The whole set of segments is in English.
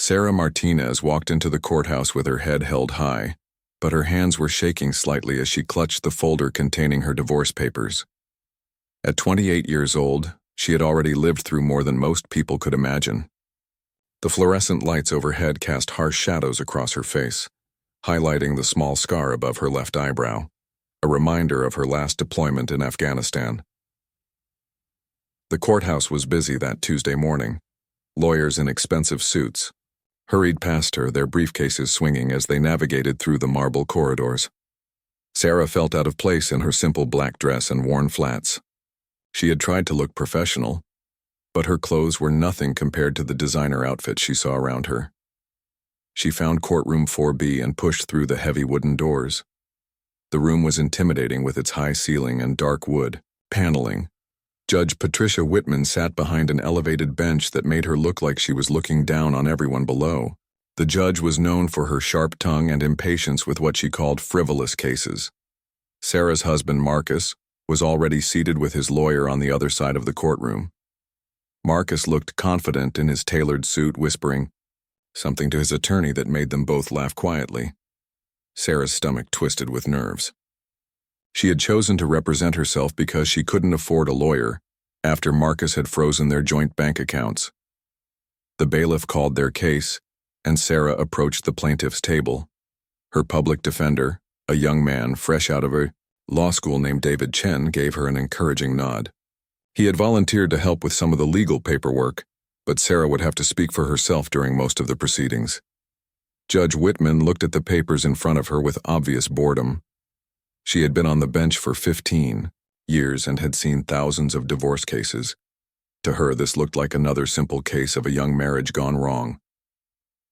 Sarah Martinez walked into the courthouse with her head held high, but her hands were shaking slightly as she clutched the folder containing her divorce papers. At 28 years old, she had already lived through more than most people could imagine. The fluorescent lights overhead cast harsh shadows across her face, highlighting the small scar above her left eyebrow, a reminder of her last deployment in Afghanistan. The courthouse was busy that Tuesday morning. Lawyers in expensive suits hurried past her, their briefcases swinging as they navigated through the marble corridors. Sarah felt out of place in her simple black dress and worn flats. She had tried to look professional, but her clothes were nothing compared to the designer outfits she saw around her. She found courtroom 4B and pushed through the heavy wooden doors. The room was intimidating with its high ceiling and dark wood paneling. Judge Patricia Whitman sat behind an elevated bench that made her look like she was looking down on everyone below. The judge was known for her sharp tongue and impatience with what she called frivolous cases. Sarah's husband, Marcus, was already seated with his lawyer on the other side of the courtroom. Marcus looked confident in his tailored suit, whispering something to his attorney that made them both laugh quietly. Sarah's stomach twisted with nerves. She had chosen to represent herself because she couldn't afford a lawyer after Marcus had frozen their joint bank accounts. The bailiff called their case, and Sarah approached the plaintiff's table. Her public defender, a young man fresh out of a law school named David Chen, gave her an encouraging nod. He had volunteered to help with some of the legal paperwork, but Sarah would have to speak for herself during most of the proceedings. Judge Whitman looked at the papers in front of her with obvious boredom. She had been on the bench for 15 years and had seen thousands of divorce cases. To her, this looked like another simple case of a young marriage gone wrong.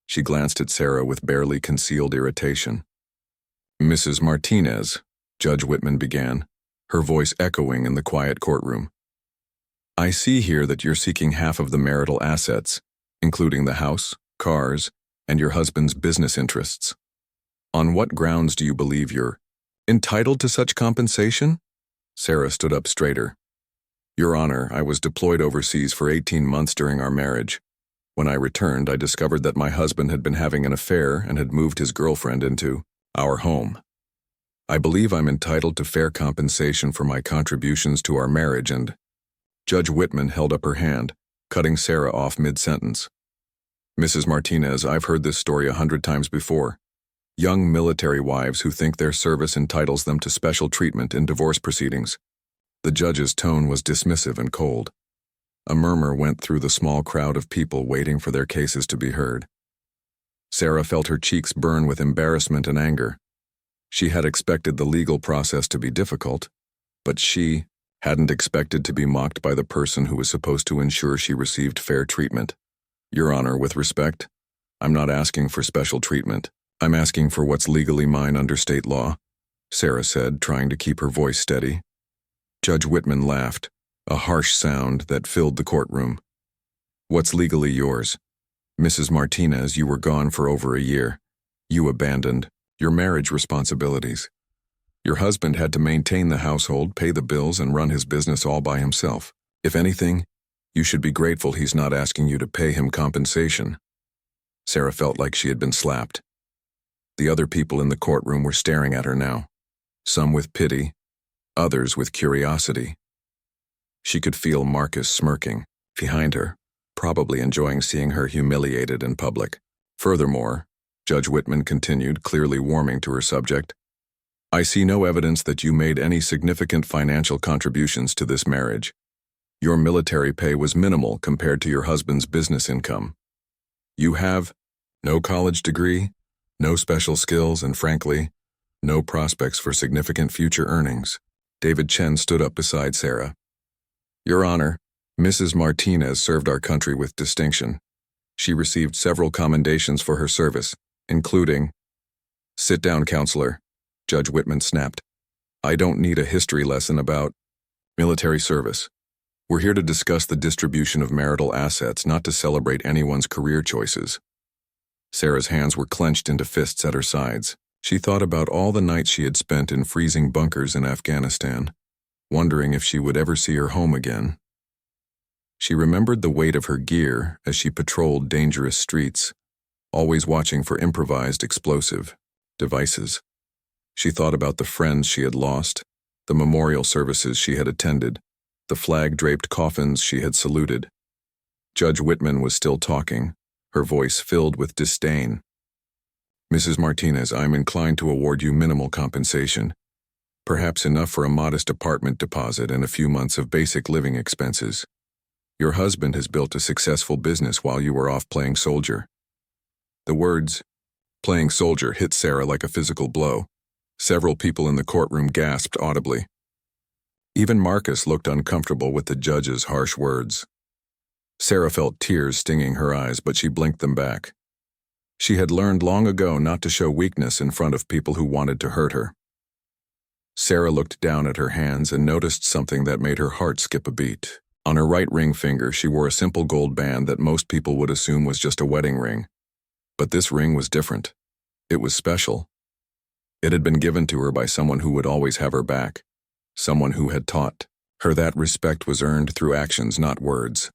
She glanced at Sarah with barely concealed irritation. "Mrs. Martinez," Judge Whitman began, her voice echoing in the quiet courtroom. "I see here that you're seeking half of the marital assets, including the house, cars, and your husband's business interests. On what grounds do you believe you're entitled to such compensation?" Sarah stood up straighter. "Your Honor, I was deployed overseas for 18 months during our marriage. When I returned, I discovered that my husband had been having an affair and had moved his girlfriend into our home. I believe I'm entitled to fair compensation for my contributions to our marriage and—" Judge Whitman held up her hand, cutting Sarah off mid-sentence. "Mrs. Martinez, I've heard this story 100 times before. Young military wives who think their service entitles them to special treatment in divorce proceedings." The judge's tone was dismissive and cold. A murmur went through the small crowd of people waiting for their cases to be heard. Sarah felt her cheeks burn with embarrassment and anger. She had expected the legal process to be difficult, but she hadn't expected to be mocked by the person who was supposed to ensure she received fair treatment. "Your Honor, with respect, I'm not asking for special treatment. I'm asking for what's legally mine under state law," Sarah said, trying to keep her voice steady. Judge Whitman laughed, a harsh sound that filled the courtroom. "What's legally yours? Mrs. Martinez, you were gone for over a year. You abandoned your marriage responsibilities. Your husband had to maintain the household, pay the bills, and run his business all by himself. If anything, you should be grateful he's not asking you to pay him compensation." Sarah felt like she had been slapped. The other people in the courtroom were staring at her now, some with pity, others with curiosity. She could feel Marcus smirking behind her, probably enjoying seeing her humiliated in public. "Furthermore," Judge Whitman continued, clearly warming to her subject, "I see no evidence that you made any significant financial contributions to this marriage. Your military pay was minimal compared to your husband's business income. You have no college degree, no special skills, and frankly, no prospects for significant future earnings." David Chen stood up beside Sarah. "Your Honor, Mrs. Martinez served our country with distinction. She received several commendations for her service, including—" "Sit down, counselor," Judge Whitman snapped. "I don't need a history lesson about military service. We're here to discuss the distribution of marital assets, not to celebrate anyone's career choices." Sarah's hands were clenched into fists at her sides. She thought about all the nights she had spent in freezing bunkers in Afghanistan, wondering if she would ever see her home again. She remembered the weight of her gear as she patrolled dangerous streets, always watching for improvised explosive devices. She thought about the friends she had lost, the memorial services she had attended, the flag-draped coffins she had saluted. Judge Whitman was still talking, her voice filled with disdain. "Mrs. Martinez, I am inclined to award you minimal compensation, perhaps enough for a modest apartment deposit and a few months of basic living expenses. Your husband has built a successful business while you were off playing soldier." The words, "playing soldier," hit Sarah like a physical blow. Several people in the courtroom gasped audibly. Even Marcus looked uncomfortable with the judge's harsh words. Sarah felt tears stinging her eyes, but she blinked them back. She had learned long ago not to show weakness in front of people who wanted to hurt her. Sarah looked down at her hands and noticed something that made her heart skip a beat. On her right ring finger, she wore a simple gold band that most people would assume was just a wedding ring. But this ring was different. It was special. It had been given to her by someone who would always have her back, someone who had taught her that respect was earned through actions, not words.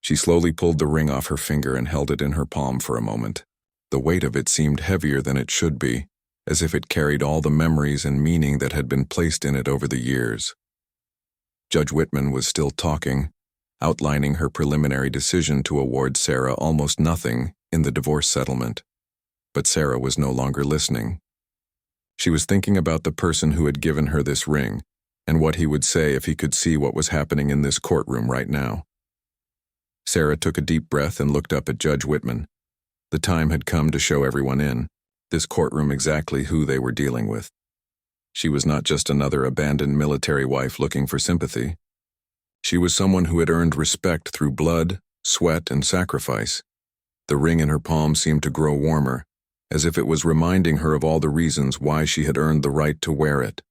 She slowly pulled the ring off her finger and held it in her palm for a moment. The weight of it seemed heavier than it should be, as if it carried all the memories and meaning that had been placed in it over the years. Judge Whitman was still talking, outlining her preliminary decision to award Sarah almost nothing in the divorce settlement. But Sarah was no longer listening. She was thinking about the person who had given her this ring, and what he would say if he could see what was happening in this courtroom right now. Sarah took a deep breath and looked up at Judge Whitman. The time had come to show everyone in this courtroom exactly who they were dealing with. She was not just another abandoned military wife looking for sympathy. She was someone who had earned respect through blood, sweat, and sacrifice. The ring in her palm seemed to grow warmer, as if it was reminding her of all the reasons why she had earned the right to wear it.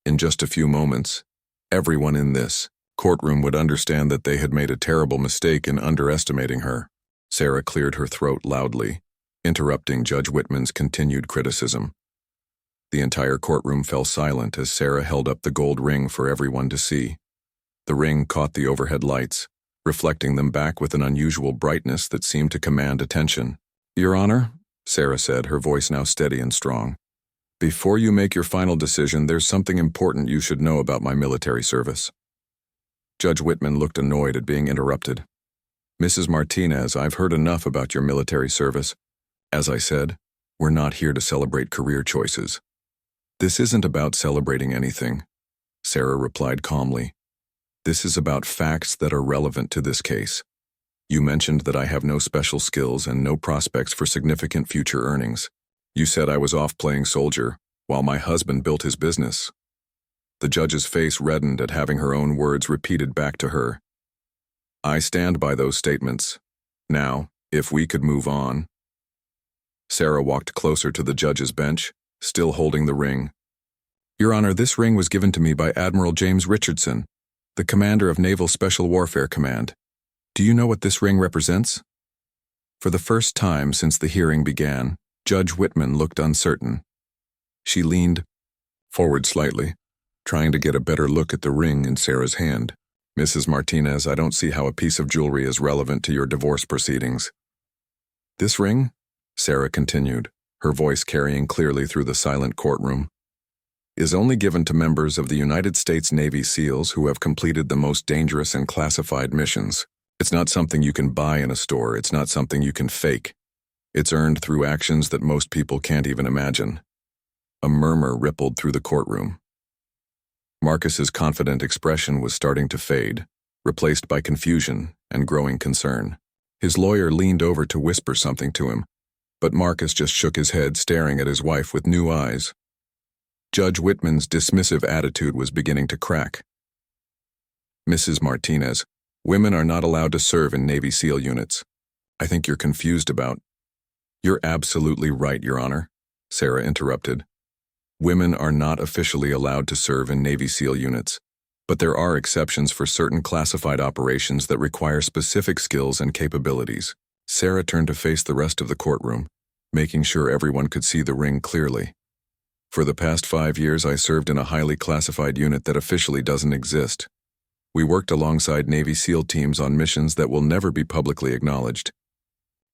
In just a few moments, everyone in this courtroom would understand that they had made a terrible mistake in underestimating her. Sarah cleared her throat loudly, interrupting Judge Whitman's continued criticism. The entire courtroom fell silent as Sarah held up the gold ring for everyone to see. The ring caught the overhead lights, reflecting them back with an unusual brightness that seemed to command attention. "Your Honor," Sarah said, her voice now steady and strong, "before you make your final decision, there's something important you should know about my military service." Judge Whitman looked annoyed at being interrupted. "Mrs. Martinez, I've heard enough about your military service. As I said, we're not here to celebrate career choices." "This isn't about celebrating anything," Sarah replied calmly. "This is about facts that are relevant to this case. You mentioned that I have no special skills and no prospects for significant future earnings. You said I was off playing soldier, while my husband built his business." The judge's face reddened at having her own words repeated back to her. "I stand by those statements. Now, if we could move on." Sarah walked closer to the judge's bench, still holding the ring. "Your Honor, this ring was given to me by Admiral James Richardson, the commander of Naval Special Warfare Command. Do you know what this ring represents?" For the first time since the hearing began, Judge Whitman looked uncertain. She leaned forward slightly, trying to get a better look at the ring in Sarah's hand. "Mrs. Martinez, I don't see how a piece of jewelry is relevant to your divorce proceedings." "This ring," Sarah continued, her voice carrying clearly through the silent courtroom, "is only given to members of the United States Navy SEALs who have completed the most dangerous and classified missions. It's not something you can buy in a store. It's not something you can fake. It's earned through actions that most people can't even imagine." A murmur rippled through the courtroom. Marcus's confident expression was starting to fade, replaced by confusion and growing concern. His lawyer leaned over to whisper something to him, but Marcus just shook his head, staring at his wife with new eyes. Judge Whitman's dismissive attitude was beginning to crack. "Mrs. Martinez, women are not allowed to serve in Navy SEAL units. I think you're confused about—" "You're absolutely right, Your Honor," Sarah interrupted. "Women are not officially allowed to serve in Navy SEAL units, but there are exceptions for certain classified operations that require specific skills and capabilities." Sarah turned to face the rest of the courtroom, making sure everyone could see the ring clearly. "For the past 5 years, I served in a highly classified unit that officially doesn't exist. We worked alongside Navy SEAL teams on missions that will never be publicly acknowledged.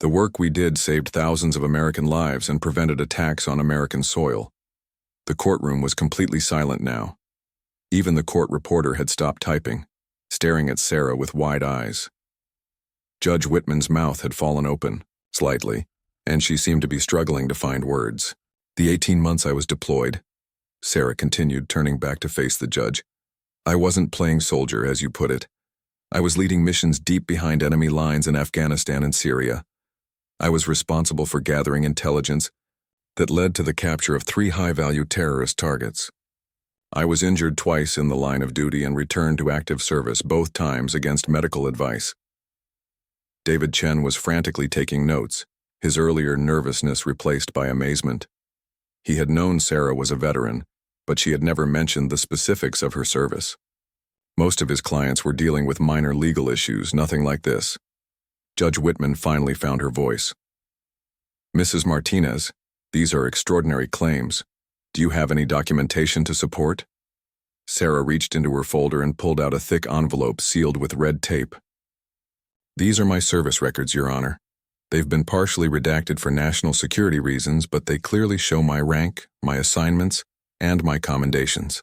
The work we did saved thousands of American lives and prevented attacks on American soil. The courtroom was completely silent now. Even the court reporter had stopped typing, staring at Sarah with wide eyes. Judge Whitman's mouth had fallen open, slightly, and she seemed to be struggling to find words. The 18 months I was deployed, Sarah continued, turning back to face the judge. I wasn't playing soldier, as you put it. I was leading missions deep behind enemy lines in Afghanistan and Syria. I was responsible for gathering intelligence that led to the capture of 3 high-value terrorist targets. I was injured twice in the line of duty and returned to active service, both times against medical advice. David Chen was frantically taking notes, his earlier nervousness replaced by amazement. He had known Sarah was a veteran, but she had never mentioned the specifics of her service. Most of his clients were dealing with minor legal issues, nothing like this. Judge Whitman finally found her voice. Mrs. Martinez, these are extraordinary claims. Do you have any documentation to support? Sarah reached into her folder and pulled out a thick envelope sealed with red tape. These are my service records, Your Honor. They've been partially redacted for national security reasons, but they clearly show my rank, my assignments, and my commendations.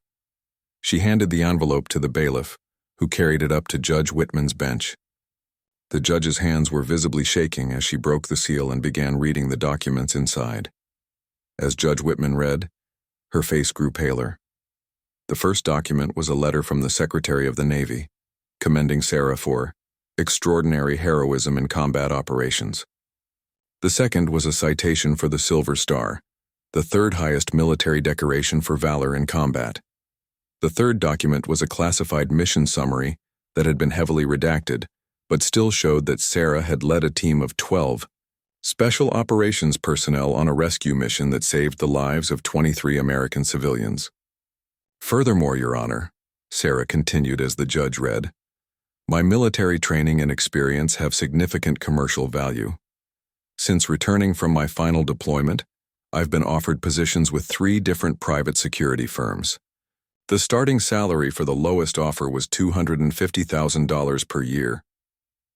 She handed the envelope to the bailiff, who carried it up to Judge Whitman's bench. The judge's hands were visibly shaking as she broke the seal and began reading the documents inside. As Judge Whitman read, her face grew paler. The first document was a letter from the Secretary of the Navy, commending Sarah for extraordinary heroism in combat operations. The second was a citation for the Silver Star, the 3rd highest military decoration for valor in combat. The third document was a classified mission summary that had been heavily redacted, but still showed that Sarah had led a team of 12 special operations personnel on a rescue mission that saved the lives of 23 American civilians. Furthermore, Your Honor, Sarah continued as the judge read, my military training and experience have significant commercial value. Since returning from my final deployment, I've been offered positions with 3 different private security firms. The starting salary for the lowest offer was $250,000 per year.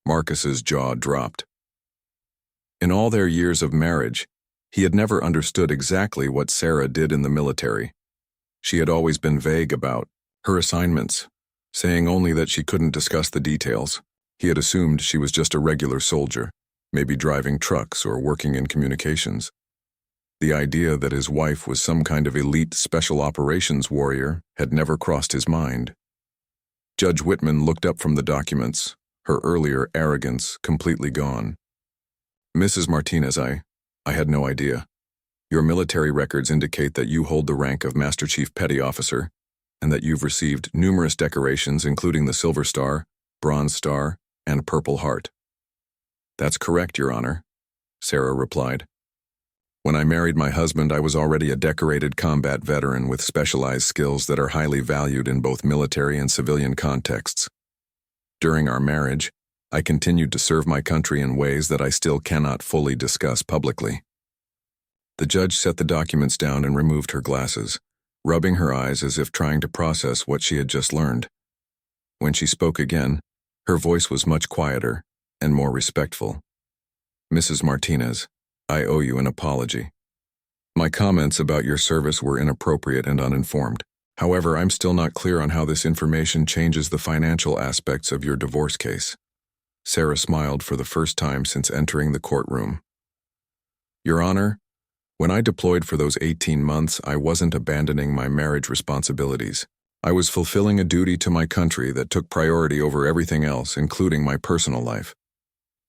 Marcus's jaw dropped. In all their years of marriage, he had never understood exactly what Sarah did in the military. She had always been vague about her assignments, saying only that she couldn't discuss the details. He had assumed she was just a regular soldier, maybe driving trucks or working in communications. The idea that his wife was some kind of elite special operations warrior had never crossed his mind. Judge Whitman looked up from the documents, her earlier arrogance completely gone. Mrs. Martinez, I had no idea. Your military records indicate that you hold the rank of Master Chief Petty Officer, and that you've received numerous decorations including the Silver Star, Bronze Star, and Purple Heart. That's correct, Your Honor, Sarah replied. When I married my husband, I was already a decorated combat veteran with specialized skills that are highly valued in both military and civilian contexts. During our marriage, I continued to serve my country in ways that I still cannot fully discuss publicly. The judge set the documents down and removed her glasses, rubbing her eyes as if trying to process what she had just learned. When she spoke again, her voice was much quieter and more respectful. Mrs. Martinez, I owe you an apology. My comments about your service were inappropriate and uninformed. However, I'm still not clear on how this information changes the financial aspects of your divorce case. Sarah smiled for the first time since entering the courtroom. Your Honor, when I deployed for those 18 months, I wasn't abandoning my marriage responsibilities. I was fulfilling a duty to my country that took priority over everything else, including my personal life.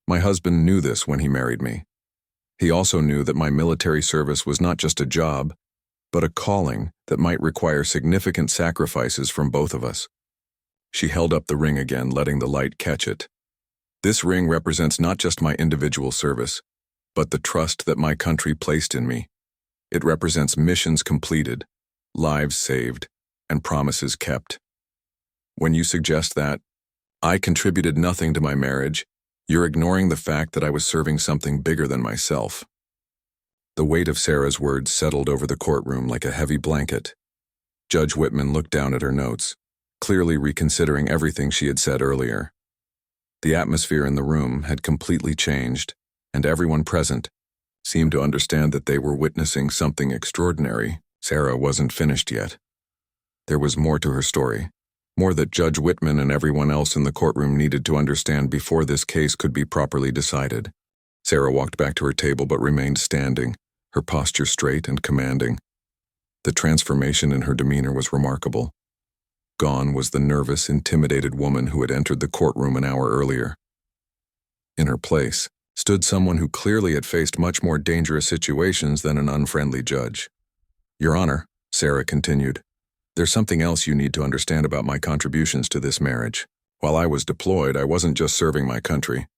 My husband knew this when he married me. He also knew that my military service was not just a job, but a calling that might require significant sacrifices from both of us. She held up the ring again, letting the light catch it. This ring represents not just my individual service, but the trust that my country placed in me. It represents missions completed, lives saved, and promises kept. When you suggest that I contributed nothing to my marriage, you're ignoring the fact that I was serving something bigger than myself. The weight of Sarah's words settled over the courtroom like a heavy blanket. Judge Whitman looked down at her notes, clearly reconsidering everything she had said earlier. The atmosphere in the room had completely changed, and everyone present seemed to understand that they were witnessing something extraordinary. Sarah wasn't finished yet. There was more to her story, more that Judge Whitman and everyone else in the courtroom needed to understand before this case could be properly decided. Sarah walked back to her table but remained standing, her posture straight and commanding. The transformation in her demeanor was remarkable. Gone was the nervous, intimidated woman who had entered the courtroom an hour earlier. In her place stood someone who clearly had faced much more dangerous situations than an unfriendly judge. "Your Honor," Sarah continued, "there's something else you need to understand about my contributions to this marriage. While I was deployed, I wasn't just serving my country.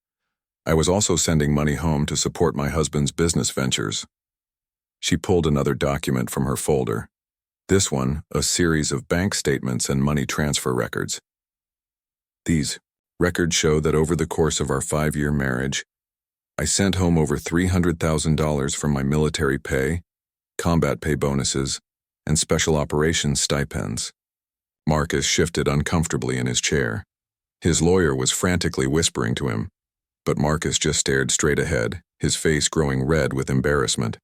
I was also sending money home to support my husband's business ventures." She pulled another document from her folder. This one, a series of bank statements and money transfer records. These records show that over the course of our 5-year marriage, I sent home over $300,000 from my military pay, combat pay bonuses, and special operations stipends. Marcus shifted uncomfortably in his chair. His lawyer was frantically whispering to him, but Marcus just stared straight ahead, his face growing red with embarrassment.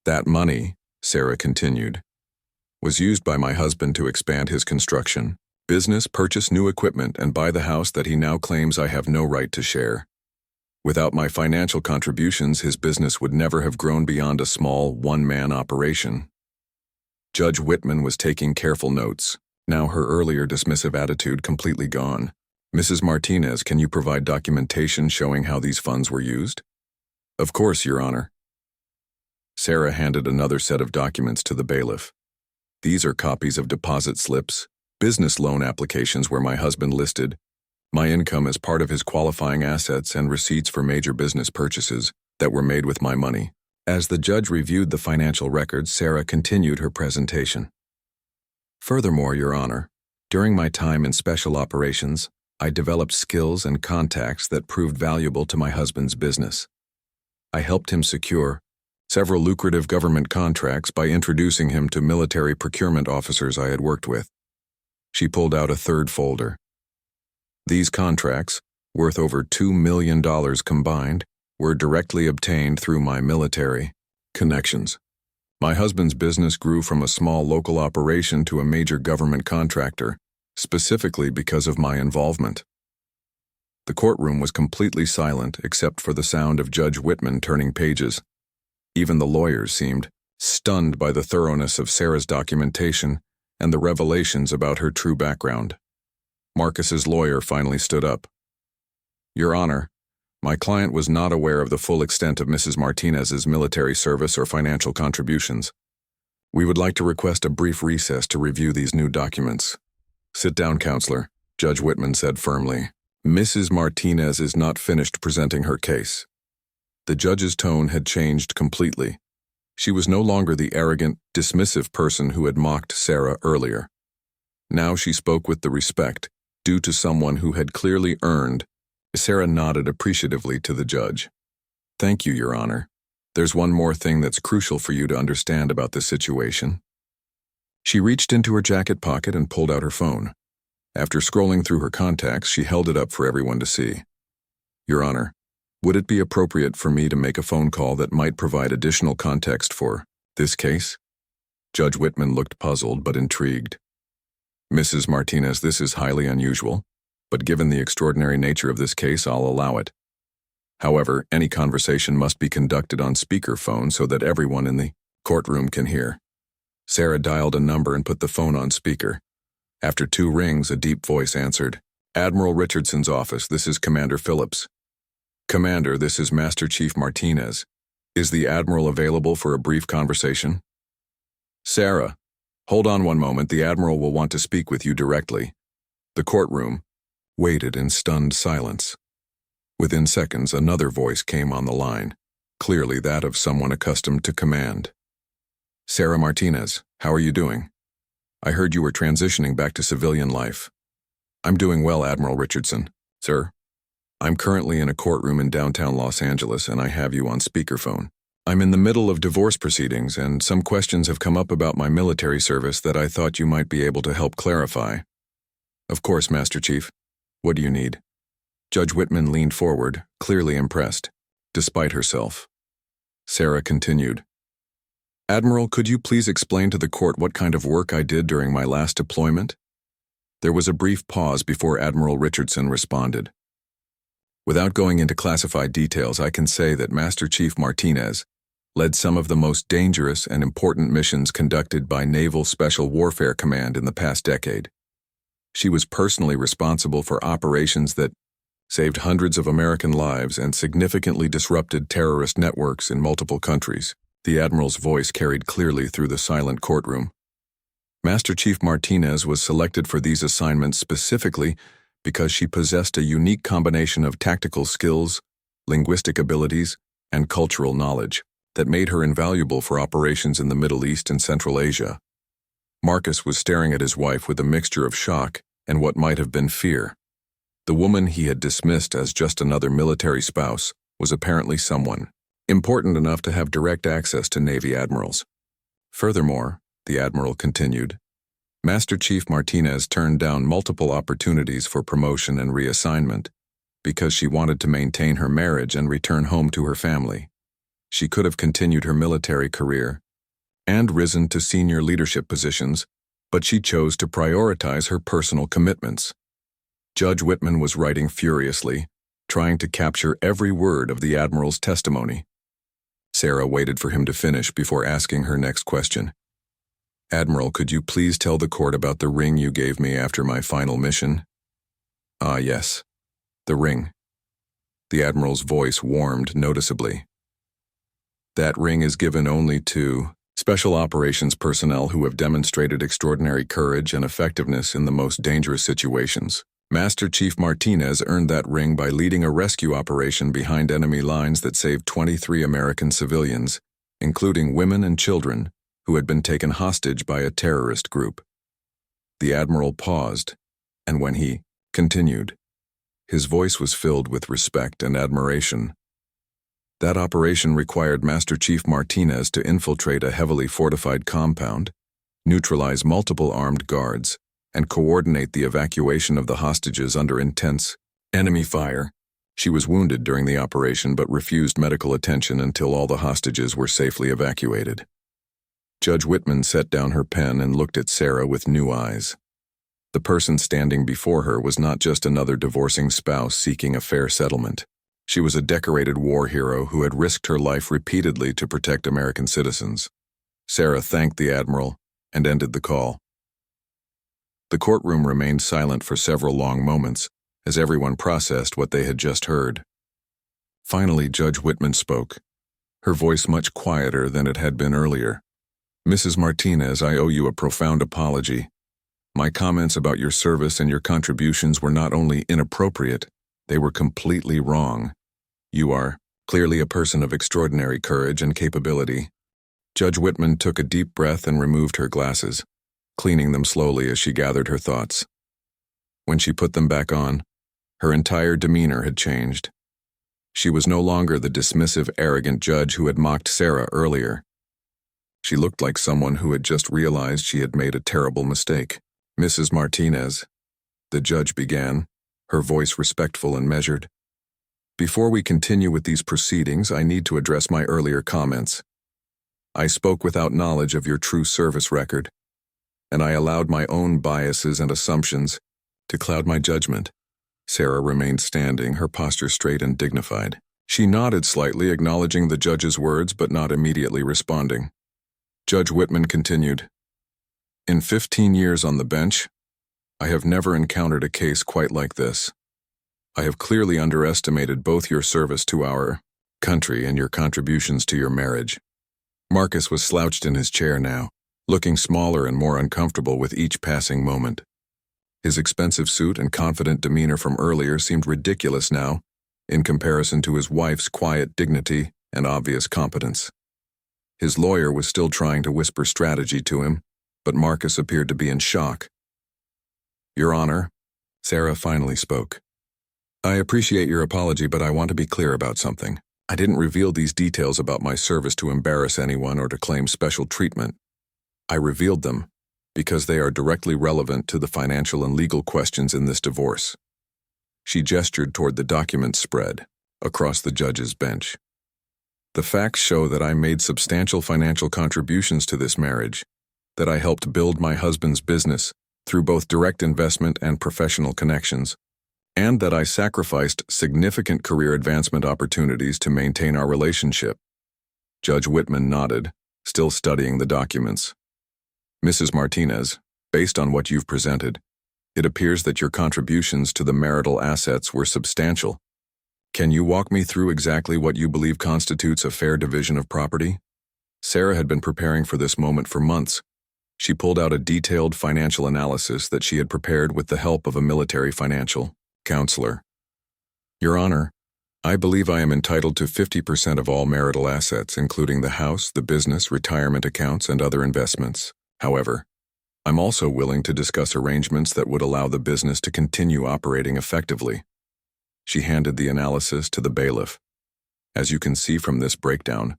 "That money," Sarah continued, "was used by my husband to expand his construction business, purchase new equipment, and buy the house that he now claims I have no right to share. Without my financial contributions, his business would never have grown beyond a small, one-man operation." Judge Whitman was taking careful notes, now her earlier dismissive attitude completely gone. "Mrs. Martinez, can you provide documentation showing how these funds were used?" "Of course, Your Honor." Sarah handed another set of documents to the bailiff. "These are copies of deposit slips, business loan applications where my husband listed my income as part of his qualifying assets, and receipts for major business purchases that were made with my money." As the judge reviewed the financial records, Sarah continued her presentation. "Furthermore, Your Honor, during my time in special operations, I developed skills and contacts that proved valuable to my husband's business. I helped him secure several lucrative government contracts by introducing him to military procurement officers I had worked with." She pulled out a third folder. "These contracts, worth over $2 million combined, were directly obtained through my military connections. My husband's business grew from a small local operation to a major government contractor, specifically because of my involvement." The courtroom was completely silent except for the sound of Judge Whitman turning pages. Even the lawyers seemed stunned by the thoroughness of Sarah's documentation and the revelations about her true background. Marcus's lawyer finally stood up. "Your Honor, my client was not aware of the full extent of Mrs. Martinez's military service or financial contributions. We would like to request a brief recess to review these new documents." "Sit down, Counselor," Judge Whitman said firmly. "Mrs. Martinez is not finished presenting her case." The judge's tone had changed completely. She was no longer the arrogant, dismissive person who had mocked Sarah earlier. Now she spoke with the respect due to someone who had clearly earned. Sarah nodded appreciatively to the judge. "Thank you, Your Honor. There's one more thing that's crucial for you to understand about this situation." She reached into her jacket pocket and pulled out her phone. After scrolling through her contacts, she held it up for everyone to see. "Your Honor, would it be appropriate for me to make a phone call that might provide additional context for this case?" Judge Whitman looked puzzled but intrigued. "Mrs. Martinez, this is highly unusual, but given the extraordinary nature of this case, I'll allow it. However, any conversation must be conducted on speakerphone so that everyone in the courtroom can hear." Sarah dialed a number and put the phone on speaker. After 2 rings, a deep voice answered. "Admiral Richardson's office, this is Commander Phillips." "Commander, this is Master Chief Martinez. Is the Admiral available for a brief conversation?" "Sarah, hold on one moment, the Admiral will want to speak with you directly." The courtroom waited in stunned silence. Within seconds, another voice came on the line, clearly that of someone accustomed to command. "Sarah Martinez, how are you doing? I heard you were transitioning back to civilian life." "I'm doing well, Admiral Richardson." "Sir, I'm currently in a courtroom in downtown Los Angeles and I have you on speakerphone. I'm in the middle of divorce proceedings and some questions have come up about my military service that I thought you might be able to help clarify." "Of course, Master Chief. What do you need?" Judge Whitman leaned forward, clearly impressed. despite herself. Sarah continued, "Admiral, could you please explain to the court what kind of work I did during my last deployment?" There was a brief pause before Admiral Richardson responded. "Without going into classified details, I can say that Master Chief Martinez led some of the most dangerous and important missions conducted by Naval Special Warfare Command in the past decade. She was personally responsible for operations that saved hundreds of American lives and significantly disrupted terrorist networks in multiple countries." The Admiral's voice carried clearly through the silent courtroom. Master Chief Martinez was selected for these assignments specifically because she possessed a unique combination of tactical skills, linguistic abilities, and cultural knowledge that made her invaluable for operations in the Middle East and Central Asia. Marcus was staring at his wife with a mixture of shock and what might have been fear. The woman he had dismissed as just another military spouse was apparently someone important enough to have direct access to Navy admirals. Furthermore, the Admiral continued, Master Chief Martinez turned down multiple opportunities for promotion and reassignment because she wanted to maintain her marriage and return home to her family. She could have continued her military career and risen to senior leadership positions, but she chose to prioritize her personal commitments. Judge Whitman was writing furiously, trying to capture every word of the Admiral's testimony. Sarah waited for him to finish before asking her next question. "Admiral, could you please tell the court about the ring you gave me after my final mission?" "Ah, yes. The ring." The Admiral's voice warmed noticeably. "That ring is given only to special operations personnel who have demonstrated extraordinary courage and effectiveness in the most dangerous situations. Master Chief Martinez earned that ring by leading a rescue operation behind enemy lines that saved 23 American civilians, including women and children, who had been taken hostage by a terrorist group." The Admiral paused, and when he continued, his voice was filled with respect and admiration. "That operation required Master Chief Martinez to infiltrate a heavily fortified compound, neutralize multiple armed guards, and coordinate the evacuation of the hostages under intense enemy fire. She was wounded during the operation but refused medical attention until all the hostages were safely evacuated." Judge Whitman set down her pen and looked at Sarah with new eyes. The person standing before her was not just another divorcing spouse seeking a fair settlement. She was a decorated war hero who had risked her life repeatedly to protect American citizens. Sarah thanked the Admiral and ended the call. The courtroom remained silent for several long moments as everyone processed what they had just heard. Finally, Judge Whitman spoke, her voice much quieter than it had been earlier. "Mrs. Martinez, I owe you a profound apology. My comments about your service and your contributions were not only inappropriate, they were completely wrong. You are clearly a person of extraordinary courage and capability." Judge Whitman took a deep breath and removed her glasses, cleaning them slowly as she gathered her thoughts. When she put them back on, her entire demeanor had changed. She was no longer the dismissive, arrogant judge who had mocked Sarah earlier. She looked like someone who had just realized she had made a terrible mistake. "Mrs. Martinez," the judge began, her voice respectful and measured. "Before we continue with these proceedings, I need to address my earlier comments. I spoke without knowledge of your true service record, and I allowed my own biases and assumptions to cloud my judgment." Sarah remained standing, her posture straight and dignified. She nodded slightly, acknowledging the judge's words but not immediately responding. Judge Whitman continued, "In 15 years on the bench, I have never encountered a case quite like this. I have clearly underestimated both your service to our country and your contributions to your marriage." Marcus was slouched in his chair now, looking smaller and more uncomfortable with each passing moment. His expensive suit and confident demeanor from earlier seemed ridiculous now, in comparison to his wife's quiet dignity and obvious competence. His lawyer was still trying to whisper strategy to him, but Marcus appeared to be in shock. "Your Honor," Sarah finally spoke, "I appreciate your apology, but I want to be clear about something. I didn't reveal these details about my service to embarrass anyone or to claim special treatment. I revealed them because they are directly relevant to the financial and legal questions in this divorce." She gestured toward the document spread. across the judge's bench. The facts show that I made substantial financial contributions to this marriage, that I helped build my husband's business through both direct investment and professional connections, and that I sacrificed significant career advancement opportunities to maintain our relationship. Judge Whitman nodded, still studying the documents. Mrs. Martinez, based on what you've presented, it appears that your contributions to the marital assets were substantial. Can you walk me through exactly what you believe constitutes a fair division of property? Sarah had been preparing for this moment for months. She pulled out a detailed financial analysis that she had prepared with the help of a military financial counselor. Your Honor, I believe I am entitled to 50% of all marital assets, including the house, the business, retirement accounts, and other investments. However, I'm also willing to discuss arrangements that would allow the business to continue operating effectively. She handed the analysis to the bailiff. As you can see from this breakdown,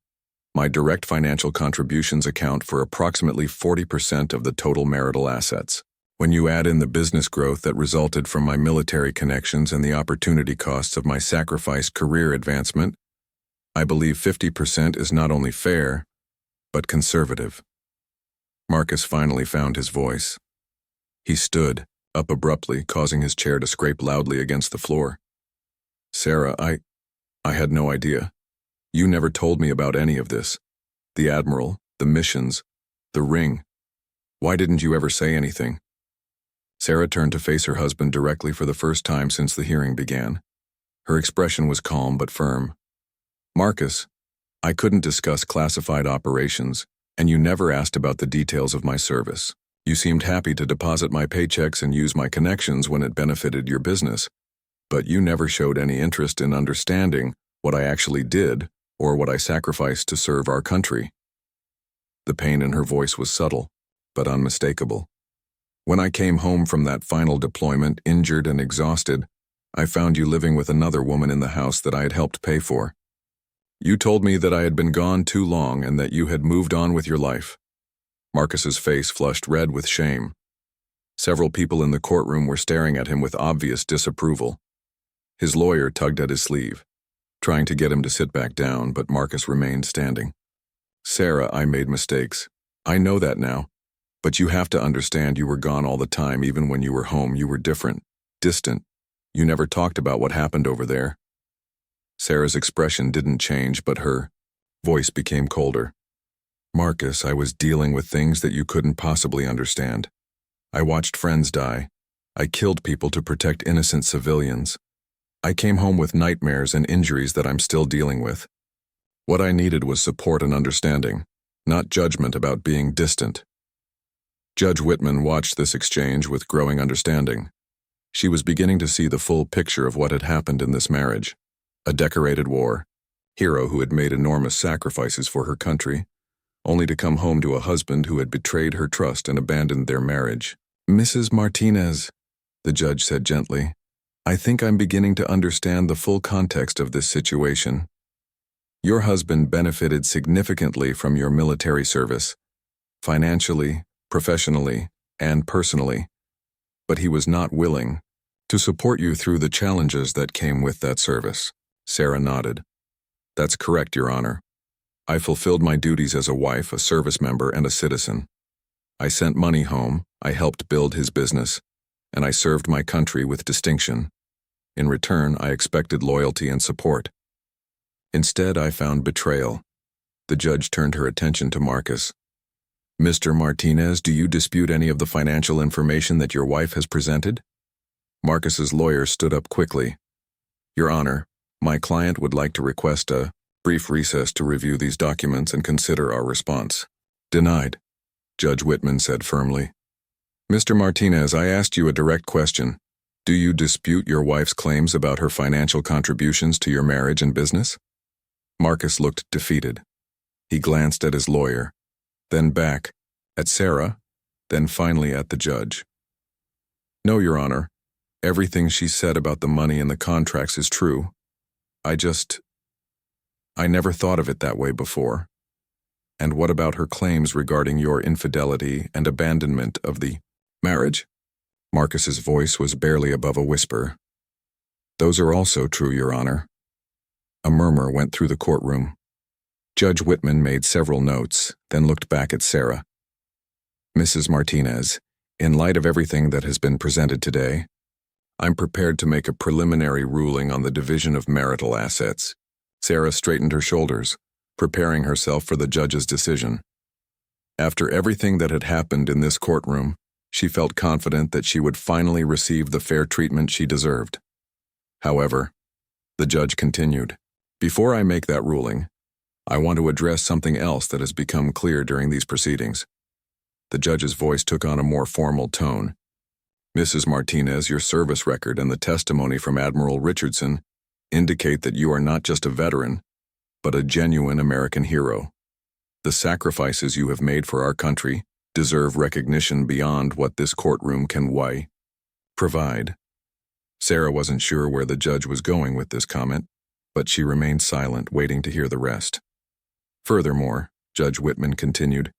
my direct financial contributions account for approximately 40% of the total marital assets. When you add in the business growth that resulted from my military connections and the opportunity costs of my sacrificed career advancement, I believe 50% is not only fair, but conservative. Marcus finally found his voice. He stood up abruptly, causing his chair to scrape loudly against the floor. Sarah, I had no idea. You never told me about any of this. The Admiral, the missions, the ring. Why didn't you ever say anything? Sarah turned to face her husband directly for the first time since the hearing began. Her expression was calm but firm. Marcus, I couldn't discuss classified operations, and you never asked about the details of my service. You seemed happy to deposit my paychecks and use my connections when it benefited your business, but you never showed any interest in understanding what I actually did or what I sacrificed to serve our country. The pain in her voice was subtle, but unmistakable. When I came home from that final deployment, injured and exhausted, I found you living with another woman in the house that I had helped pay for. You told me that I had been gone too long and that you had moved on with your life. Marcus's face flushed red with shame. Several people in the courtroom were staring at him with obvious disapproval. His lawyer tugged at his sleeve, trying to get him to sit back down, but Marcus remained standing. Sarah, I made mistakes. I know that now. But you have to understand you were gone all the time. Even when you were home, you were different, distant. You never talked about what happened over there. Sarah's expression didn't change, but her voice became colder. Marcus, I was dealing with things that you couldn't possibly understand. I watched friends die. I killed people to protect innocent civilians. I came home with nightmares and injuries that I'm still dealing with. What I needed was support and understanding, not judgment about being distant. Judge Whitman watched this exchange with growing understanding. She was beginning to see the full picture of what had happened in this marriage. A decorated war hero who had made enormous sacrifices for her country, only to come home to a husband who had betrayed her trust and abandoned their marriage. Mrs. Martinez, the judge said gently, I think I'm beginning to understand the full context of this situation. Your husband benefited significantly from your military service, financially, professionally, and personally, but he was not willing to support you through the challenges that came with that service. Sarah nodded. That's correct, Your Honor. I fulfilled my duties as a wife, a service member, and a citizen. I sent money home, I helped build his business, and I served my country with distinction. In return, I expected loyalty and support. Instead, I found betrayal. The judge turned her attention to Marcus. Mr. Martinez, do you dispute any of the financial information that your wife has presented? Marcus's lawyer stood up quickly. Your Honor, my client would like to request a brief recess to review these documents and consider our response. Denied, Judge Whitman said firmly. Mr. Martinez, I asked you a direct question. Do you dispute your wife's claims about her financial contributions to your marriage and business? Marcus looked defeated. He glanced at his lawyer, then back at Sarah, then finally at the judge. No, Your Honor. Everything she said about the money and the contracts is true. I never thought of it that way before. And what about her claims regarding your infidelity and abandonment of the marriage? Marcus's voice was barely above a whisper. Those are also true, Your Honor. A murmur went through the courtroom. Judge Whitman made several notes, then looked back at Sarah. Mrs. Martinez, in light of everything that has been presented today, I'm prepared to make a preliminary ruling on the division of marital assets. Sarah straightened her shoulders, preparing herself for the judge's decision. After everything that had happened in this courtroom, she felt confident that she would finally receive the fair treatment she deserved. However, the judge continued, before I make that ruling, I want to address something else that has become clear during these proceedings. The judge's voice took on a more formal tone. Mrs. Martinez, your service record and the testimony from Admiral Richardson indicate that you are not just a veteran, but a genuine American hero. The sacrifices you have made for our country deserve recognition beyond what this courtroom can provide. Sarah wasn't sure where the judge was going with this comment, but she remained silent, waiting to hear the rest. Furthermore, Judge Whitman continued,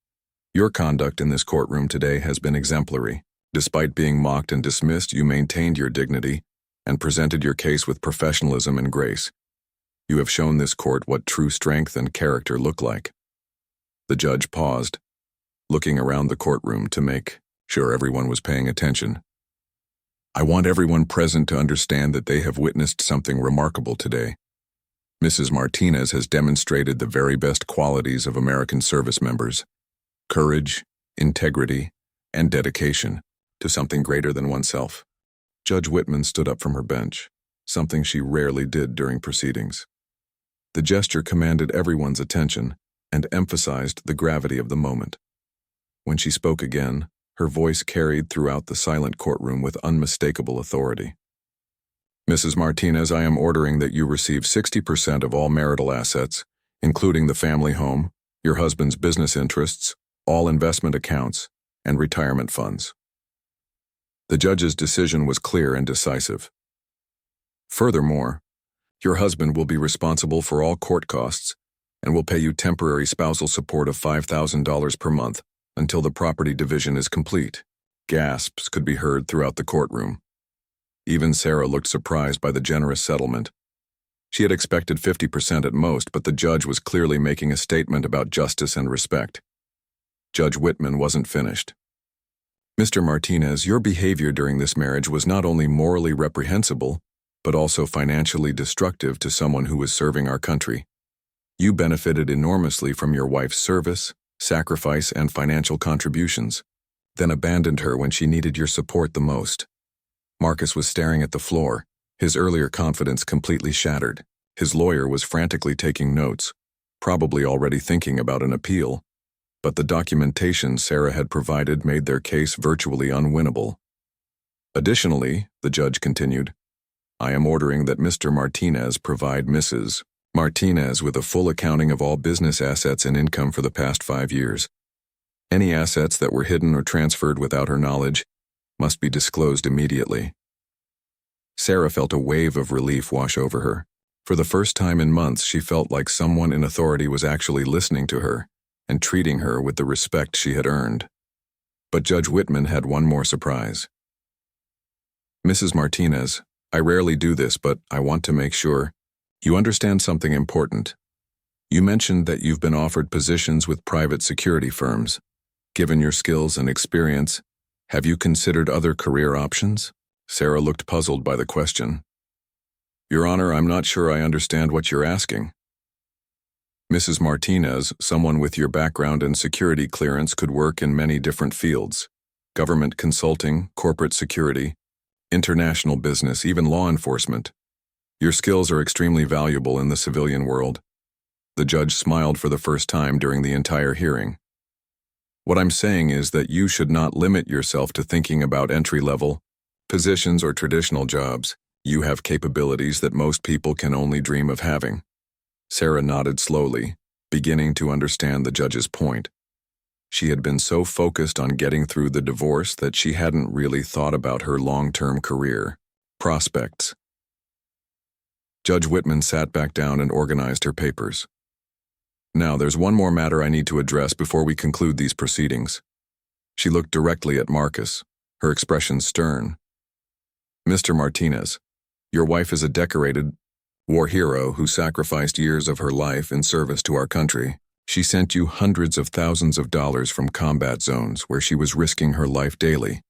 your conduct in this courtroom today has been exemplary. Despite being mocked and dismissed, you maintained your dignity and presented your case with professionalism and grace. You have shown this court what true strength and character look like. The judge paused, looking around the courtroom to make sure everyone was paying attention. I want everyone present to understand that they have witnessed something remarkable today. Mrs. Martinez has demonstrated the very best qualities of American service members: courage, integrity, and dedication to something greater than oneself. Judge Whitman stood up from her bench, something she rarely did during proceedings. The gesture commanded everyone's attention and emphasized the gravity of the moment. When she spoke again, her voice carried throughout the silent courtroom with unmistakable authority. Mrs. Martinez, I am ordering that you receive 60% of all marital assets, including the family home, your husband's business interests, all investment accounts, and retirement funds. The judge's decision was clear and decisive. Furthermore, your husband will be responsible for all court costs and will pay you temporary spousal support of $5,000 per month until the property division is complete. Gasps could be heard throughout the courtroom. Even Sarah looked surprised by the generous settlement. She had expected 50% at most, but the judge was clearly making a statement about justice and respect. Judge Whitman wasn't finished. Mr. Martinez, your behavior during this marriage was not only morally reprehensible, but also financially destructive to someone who was serving our country. You benefited enormously from your wife's service, sacrifice, and financial contributions, then abandoned her when she needed your support the most. Marcus was staring at the floor, his earlier confidence completely shattered. His lawyer was frantically taking notes, probably already thinking about an appeal, but the documentation Sarah had provided made their case virtually unwinnable. Additionally, the judge continued, I am ordering that Mr. Martinez provide Mrs. Martinez with a full accounting of all business assets and income for the past 5 years. Any assets that were hidden or transferred without her knowledge must be disclosed immediately. Sarah felt a wave of relief wash over her. For the first time in months, she felt like someone in authority was actually listening to her and treating her with the respect she had earned. But Judge Whitman had one more surprise. Mrs. Martinez, I rarely do this, but I want to make sure you understand something important. You mentioned that you've been offered positions with private security firms. Given your skills and experience, have you considered other career options? Sarah looked puzzled by the question. Your Honor, I'm not sure I understand what you're asking. Mrs. Martinez, someone with your background and security clearance could work in many different fields: government consulting, corporate security, international business, even law enforcement. Your skills are extremely valuable in the civilian world. The judge smiled for the first time during the entire hearing. What I'm saying is that you should not limit yourself to thinking about entry-level positions or traditional jobs. You have capabilities that most people can only dream of having. Sarah nodded slowly, beginning to understand the judge's point. She had been so focused on getting through the divorce that she hadn't really thought about her long-term career prospects. Judge Whitman sat back down and organized her papers. Now, there's one more matter I need to address before we conclude these proceedings. She looked directly at Marcus, her expression stern. Mr. Martinez, your wife is a decorated War hero who sacrificed years of her life in service to our country. She sent you hundreds of thousands of dollars from combat zones where she was risking her life daily.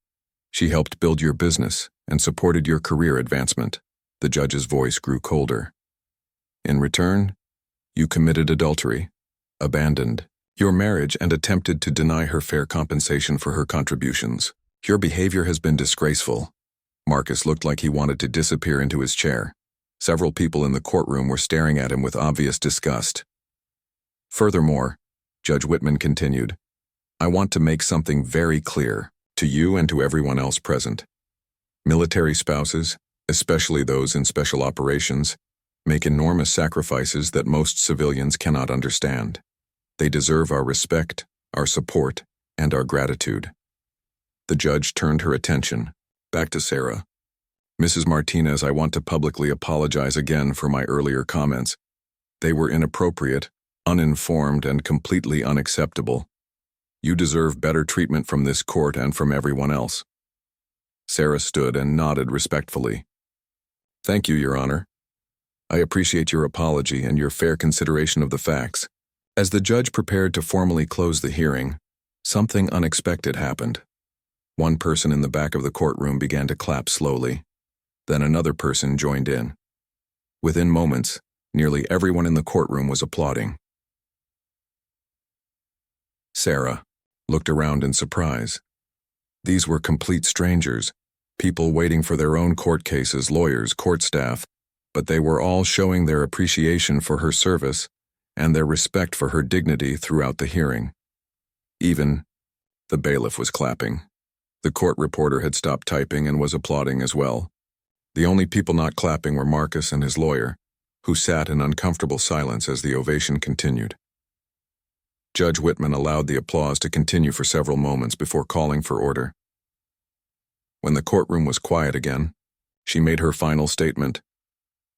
She helped build your business and supported your career advancement. The judge's voice grew colder. In return, you committed adultery, abandoned your marriage, and attempted to deny her fair compensation for her contributions. Your behavior has been disgraceful. Marcus looked like he wanted to disappear into his chair. Several people in the courtroom were staring at him with obvious disgust. Furthermore, Judge Whitman continued, I want to make something very clear to you and to everyone else present. Military spouses, especially those in special operations, make enormous sacrifices that most civilians cannot understand. They deserve our respect, our support, and our gratitude. The judge turned her attention back to Sarah. Mrs. Martinez, I want to publicly apologize again for my earlier comments. They were inappropriate, uninformed, and completely unacceptable. You deserve better treatment from this court and from everyone else. Sarah stood and nodded respectfully. Thank you, Your Honor. I appreciate your apology and your fair consideration of the facts. As the judge prepared to formally close the hearing, something unexpected happened. One person in the back of the courtroom began to clap slowly. Then another person joined in. Within moments, nearly everyone in the courtroom was applauding. Sarah looked around in surprise. These were complete strangers, people waiting for their own court cases, lawyers, court staff, but they were all showing their appreciation for her service and their respect for her dignity throughout the hearing. Even the bailiff was clapping. The court reporter had stopped typing and was applauding as well. The only people not clapping were Marcus and his lawyer, who sat in uncomfortable silence as the ovation continued. Judge Whitman allowed the applause to continue for several moments before calling for order. When the courtroom was quiet again, she made her final statement.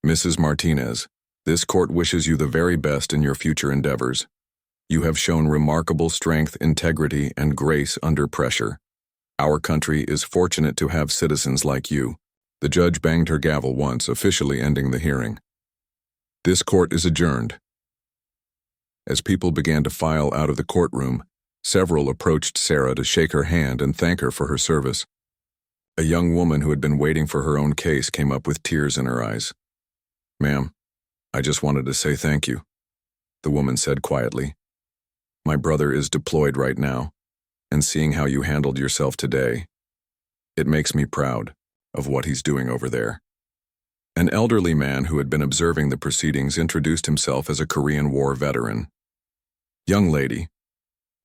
Mrs. Martinez, this court wishes you the very best in your future endeavors. You have shown remarkable strength, integrity, and grace under pressure. Our country is fortunate to have citizens like you. The judge banged her gavel once, officially ending the hearing. This court is adjourned. As people began to file out of the courtroom, several approached Sarah to shake her hand and thank her for her service. A young woman who had been waiting for her own case came up with tears in her eyes. Ma'am, I just wanted to say thank you, the woman said quietly. My brother is deployed right now, and seeing how you handled yourself today, it makes me proud of what he's doing over there. An elderly man who had been observing the proceedings introduced himself as a Korean War veteran. Young lady,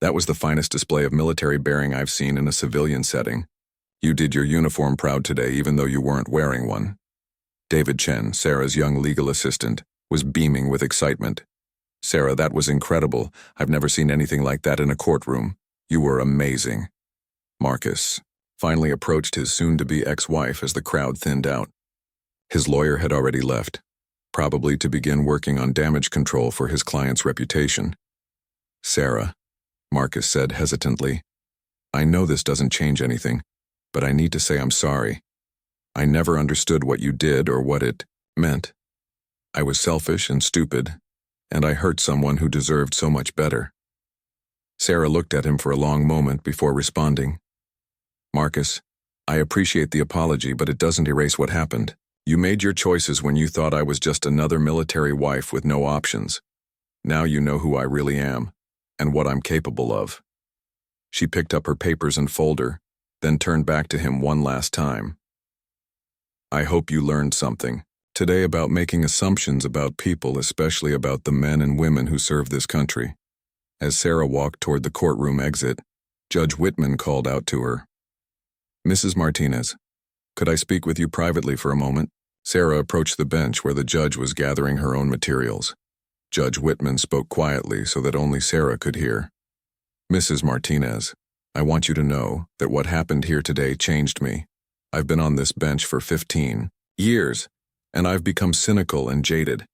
that was the finest display of military bearing I've seen in a civilian setting. You did your uniform proud today even though you weren't wearing one. David Chen, Sarah's young legal assistant, was beaming with excitement. Sarah, that was incredible. I've never seen anything like that in a courtroom. You were amazing. Marcus finally approached his soon-to-be ex-wife as the crowd thinned out. His lawyer had already left, probably to begin working on damage control for his client's reputation. Sarah, Marcus said hesitantly, I know this doesn't change anything, but I need to say I'm sorry. I never understood what you did or what it meant. I was selfish and stupid, and I hurt someone who deserved so much better. Sarah looked at him for a long moment before responding. Marcus, I appreciate the apology, but it doesn't erase what happened. You made your choices when you thought I was just another military wife with no options. Now you know who I really am, and what I'm capable of. She picked up her papers and folder, then turned back to him one last time. I hope you learned something today about making assumptions about people, especially about the men and women who serve this country. As Sarah walked toward the courtroom exit, Judge Whitman called out to her. Mrs. Martinez, could I speak with you privately for a moment? Sarah approached the bench where the judge was gathering her own materials. Judge Whitman spoke quietly so that only Sarah could hear. Mrs. Martinez, I want you to know that what happened here today changed me. I've been on this bench for 15 years, and I've become cynical and jaded.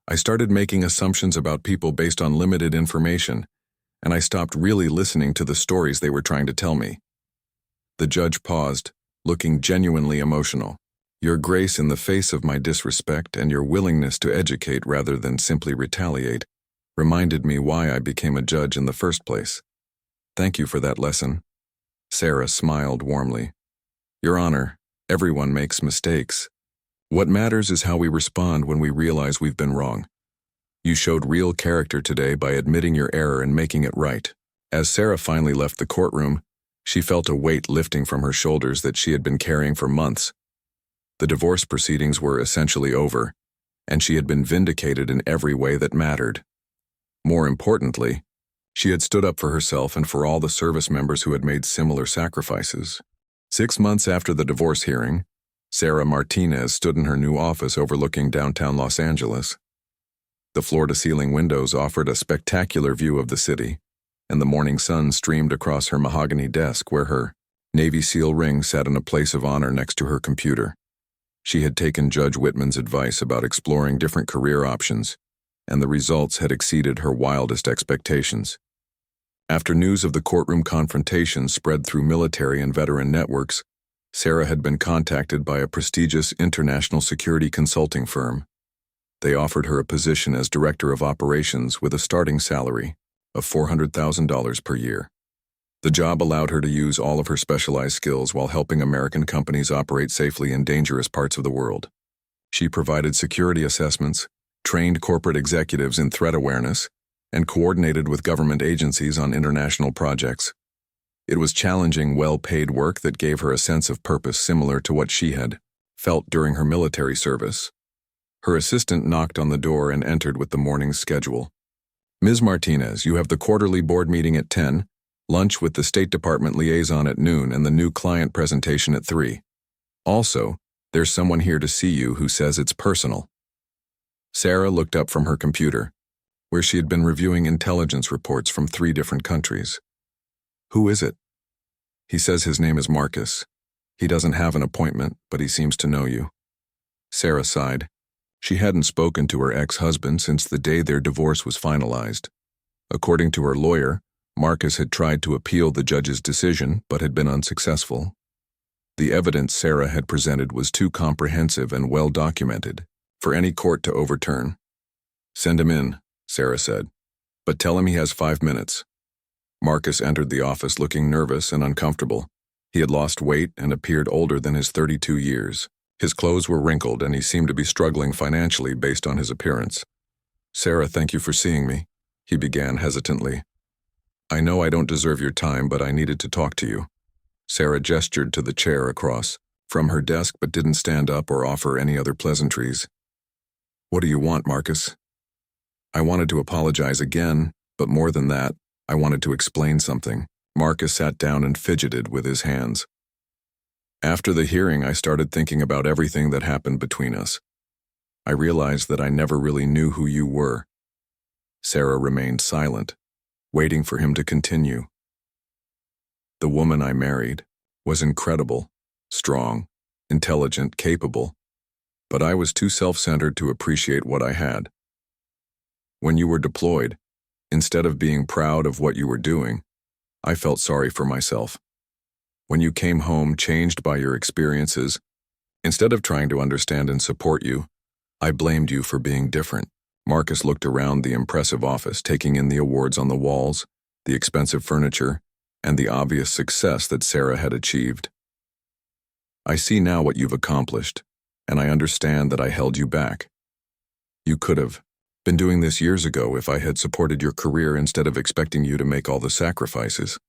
I started making assumptions about people based on limited information, and I stopped really listening to the stories they were trying to tell me. The judge paused, looking genuinely emotional. Your grace in the face of my disrespect and your willingness to educate rather than simply retaliate reminded me why I became a judge in the first place. Thank you for that lesson." Sarah smiled warmly. "Your Honor, everyone makes mistakes. What matters is how we respond when we realize we've been wrong. You showed real character today by admitting your error and making it right." As Sarah finally left the courtroom, she felt a weight lifting from her shoulders that she had been carrying for months. The divorce proceedings were essentially over, and she had been vindicated in every way that mattered. More importantly, she had stood up for herself and for all the service members who had made similar sacrifices. 6 months after the divorce hearing, Sarah Martinez stood in her new office overlooking downtown Los Angeles. The floor-to-ceiling windows offered a spectacular view of the city, and the morning sun streamed across her mahogany desk where her Navy SEAL ring sat in a place of honor next to her computer. She had taken Judge Whitman's advice about exploring different career options, and the results had exceeded her wildest expectations. After news of the courtroom confrontation spread through military and veteran networks, Sarah had been contacted by a prestigious international security consulting firm. They offered her a position as Director of Operations with a starting salary of $400,000 per year. The job allowed her to use all of her specialized skills while helping American companies operate safely in dangerous parts of the world. She provided security assessments, trained corporate executives in threat awareness, and coordinated with government agencies on international projects. It was challenging, well-paid work that gave her a sense of purpose similar to what she had felt during her military service. Her assistant knocked on the door and entered with the morning's schedule. "Ms. Martinez, you have the quarterly board meeting at 10, lunch with the State Department liaison at noon, and the new client presentation at 3. Also, there's someone here to see you who says it's personal." Sarah looked up from her computer, where she had been reviewing intelligence reports from 3 different countries. "Who is it?" "He says his name is Marcus. He doesn't have an appointment, but he seems to know you." Sarah sighed. She hadn't spoken to her ex-husband since the day their divorce was finalized. According to her lawyer, Marcus had tried to appeal the judge's decision but had been unsuccessful. The evidence Sarah had presented was too comprehensive and well-documented for any court to overturn. "Send him in," Sarah said, "but tell him he has 5 minutes." Marcus entered the office looking nervous and uncomfortable. He had lost weight and appeared older than his 32 years. His clothes were wrinkled and he seemed to be struggling financially based on his appearance. "Sarah, thank you for seeing me," he began hesitantly. "I know I don't deserve your time, but I needed to talk to you." Sarah gestured to the chair across from her desk but didn't stand up or offer any other pleasantries. "What do you want, Marcus?" "I wanted to apologize again, but more than that, I wanted to explain something." Marcus sat down and fidgeted with his hands. "After the hearing, I started thinking about everything that happened between us. I realized that I never really knew who you were." Sarah remained silent, waiting for him to continue. "The woman I married was incredible, strong, intelligent, capable, but I was too self-centered to appreciate what I had. When you were deployed, instead of being proud of what you were doing, I felt sorry for myself. When you came home changed by your experiences, instead of trying to understand and support you, I blamed you for being different." Marcus looked around the impressive office, taking in the awards on the walls, the expensive furniture, and the obvious success that Sarah had achieved. "I see now what you've accomplished, and I understand that I held you back. You could have been doing this years ago if I had supported your career instead of expecting you to make all the sacrifices."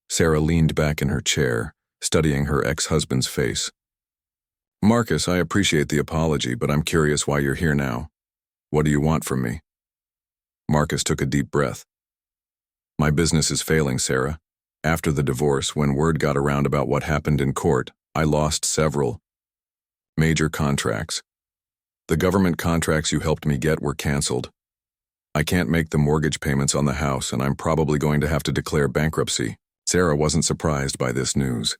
Sarah leaned back in her chair, studying her ex-husband's face. "Marcus, I appreciate the apology, but I'm curious why you're here now. What do you want from me?" Marcus took a deep breath. "My business is failing, Sarah. After the divorce, when word got around about what happened in court, I lost several major contracts. The government contracts you helped me get were canceled. I can't make the mortgage payments on the house, and I'm probably going to have to declare bankruptcy." Sarah wasn't surprised by this news.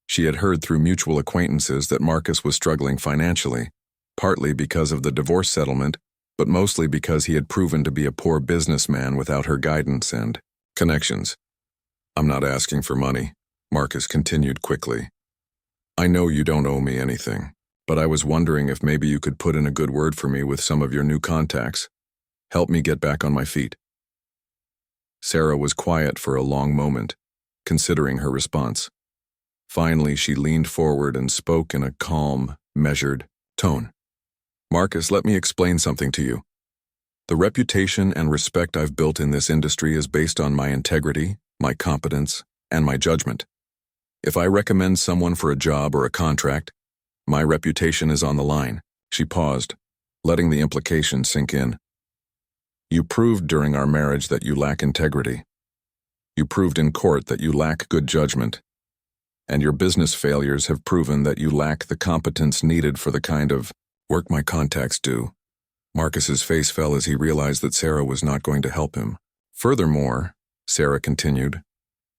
She had heard through mutual acquaintances that Marcus was struggling financially, partly because of the divorce settlement, but mostly because he had proven to be a poor businessman without her guidance and connections. "I'm not asking for money," Marcus continued quickly. "I know you don't owe me anything. but I was wondering if maybe you could put in a good word for me with some of your new contacts. Help me get back on my feet." Sarah was quiet for a long moment, considering her response. Finally, she leaned forward and spoke in a calm, measured tone. "Marcus, let me explain something to you. The reputation and respect I've built in this industry is based on my integrity, my competence, and my judgment. If I recommend someone for a job or a contract, my reputation is on the line." She paused, letting the implication sink in. "You proved during our marriage that you lack integrity. You proved in court that you lack good judgment. And your business failures have proven that you lack the competence needed for the kind of work my contacts do." Marcus's face fell as he realized that Sarah was not going to help him. "Furthermore," Sarah continued,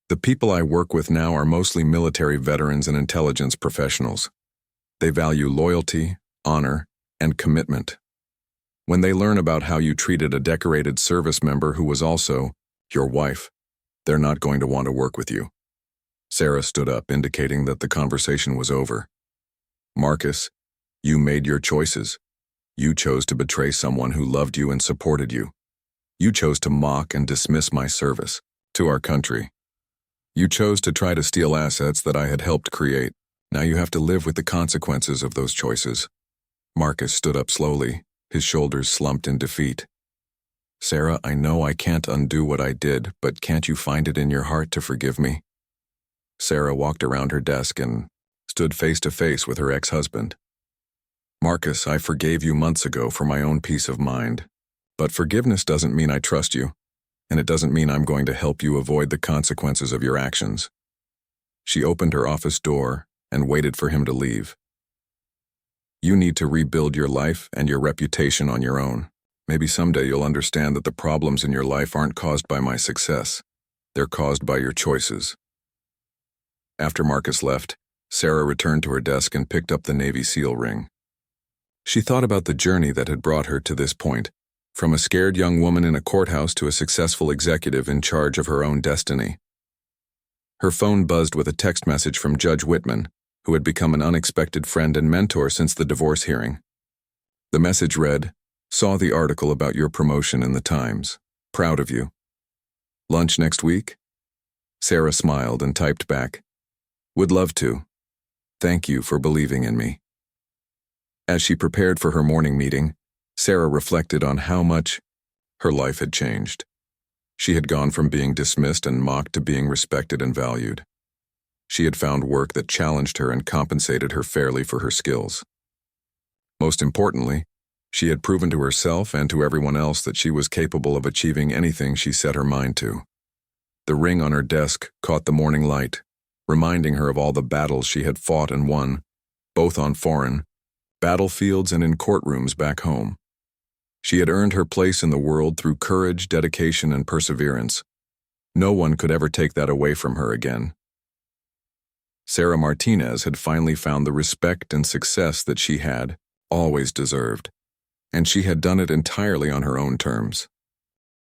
"the people I work with now are mostly military veterans and intelligence professionals. They value loyalty, honor, and commitment. When they learn about how you treated a decorated service member who was also your wife, they're not going to want to work with you." Sarah stood up, indicating that the conversation was over. "Marcus, you made your choices. You chose to betray someone who loved you and supported you. You chose to mock and dismiss my service to our country. You chose to try to steal assets that I had helped create. Now you have to live with the consequences of those choices." Marcus stood up slowly, his shoulders slumped in defeat. "Sarah, I know I can't undo what I did, but can't you find it in your heart to forgive me?" Sarah walked around her desk and stood face to face with her ex-husband. "Marcus, I forgave you months ago for my own peace of mind. But forgiveness doesn't mean I trust you, and it doesn't mean I'm going to help you avoid the consequences of your actions." She opened her office door and waited for him to leave. "You need to rebuild your life and your reputation on your own. Maybe someday you'll understand that the problems in your life aren't caused by my success. They're caused by your choices." After Marcus left, Sarah returned to her desk and picked up the Navy SEAL ring. She thought about the journey that had brought her to this point, from a scared young woman in a courthouse to a successful executive in charge of her own destiny. Her phone buzzed with a text message from Judge Whitman, who had become an unexpected friend and mentor since the divorce hearing. The message read, "Saw the article about your promotion in the Times. Proud of you. Lunch next week?" Sarah smiled and typed back, "Would love to. Thank you for believing in me." As she prepared for her morning meeting, Sarah reflected on how much her life had changed. She had gone from being dismissed and mocked to being respected and valued. She had found work that challenged her and compensated her fairly for her skills. Most importantly, she had proven to herself and to everyone else that she was capable of achieving anything she set her mind to. The ring on her desk caught the morning light, reminding her of all the battles she had fought and won, both on foreign battlefields and in courtrooms back home. She had earned her place in the world through courage, dedication, and perseverance. No one could ever take that away from her again. Sarah Martinez had finally found the respect and success that she had always deserved, and she had done it entirely on her own terms.